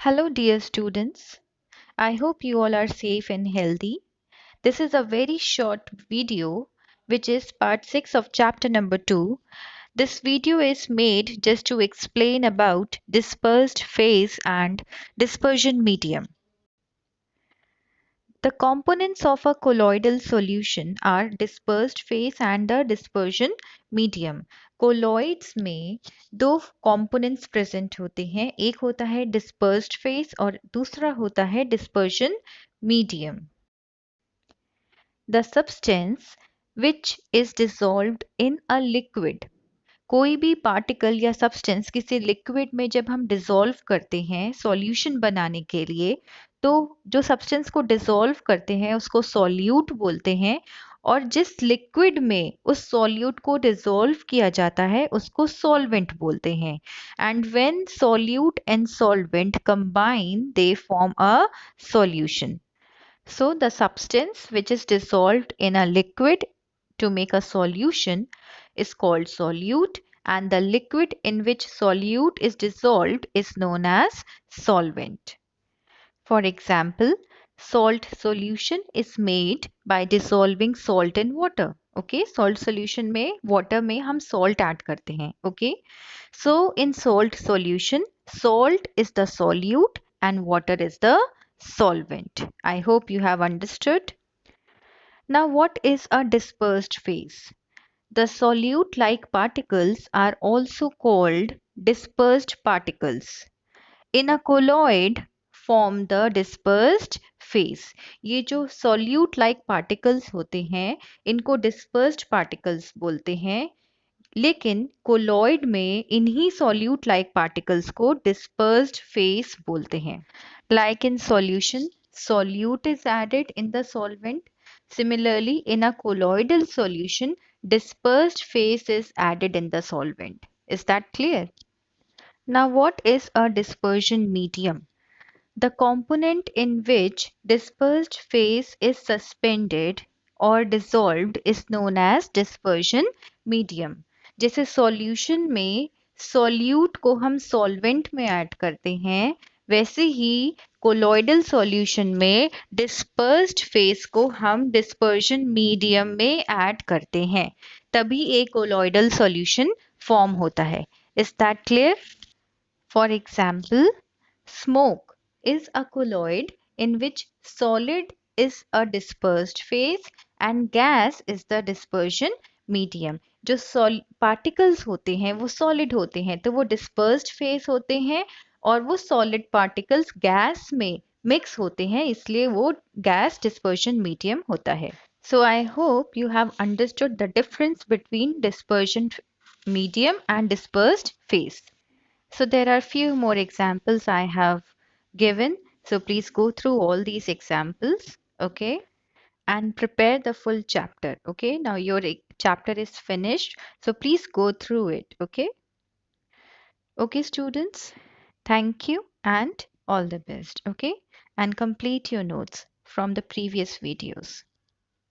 Hello, dear students. I hope you all are safe and healthy. This is a very short video, which is part 6 of chapter number 2. This video is made just to explain about dispersed phase and dispersion medium. The components of a colloidal solution are dispersed phase and the dispersion medium. Colloids में दो components present होते हैं, एक होता है dispersed phase और दूसरा होता है dispersion medium. The substance which is dissolved in a liquid, कोई भी पार्टिकल या सब्सटेंस किसी लिक्विड में जब हम डिसॉल्व करते हैं सॉल्यूशन बनाने के लिए, तो जो सब्सटेंस को डिसॉल्व करते हैं उसको सॉल्यूट बोलते हैं, और जिस लिक्विड में उस सॉल्यूट को डिसॉल्व किया जाता है उसको सॉल्वेंट बोलते हैं. And when solute and solvent combine they form a solution. So the substance which is dissolved in a liquid to make a solution is called solute, and the liquid in which solute is dissolved is known as solvent. For example, salt solution is made by dissolving salt in water. Okay, salt solution में water में हम salt add करते हैं. Okay, so in salt solution, salt is the solute and water is the solvent. I hope you have understood. Now, what is a dispersed phase? The solute-like particles are also called dispersed particles. In a colloid, form the dispersed phase. ये जो solute-like particles होते हैं, इनको dispersed particles बोलते हैं. लेकिन colloid में इन्हीं solute like particles को dispersed phase बोलते हैं. Like in solution, solute is added in the solvent. Similarly, in a colloidal solution, dispersed phase is added in the solvent. Is that clear? Now, what is a dispersion medium? The component in which dispersed phase is suspended or dissolved is known as dispersion medium. जैसे solution में solute को हम solvent में add करते हैं, वैसे ही colloidal solution में dispersed phase को हम डिस्पर्शन मीडियम में ऐड करते हैं, तभी एक कोलॉइडल सॉल्यूशन फॉर्म होता है. Is that clear? For example, smoke is a colloid in which solid is a dispersed phase and gas is the dispersion medium. जो particles होते हैं वो solid होते हैं तो वो dispersed phase होते हैं, और वो solid particles gas में mix होते हैं, इसलिए वो gas dispersion medium होता है. So I hope you have understood the difference between dispersion medium and dispersed phase. So there are few more examples I have given. So please go through all these examples, okay, and prepare the full chapter. Okay, now your chapter is finished. So please go through it. Okay. Okay, students, thank you and all the best. Okay, and complete your notes from the previous videos.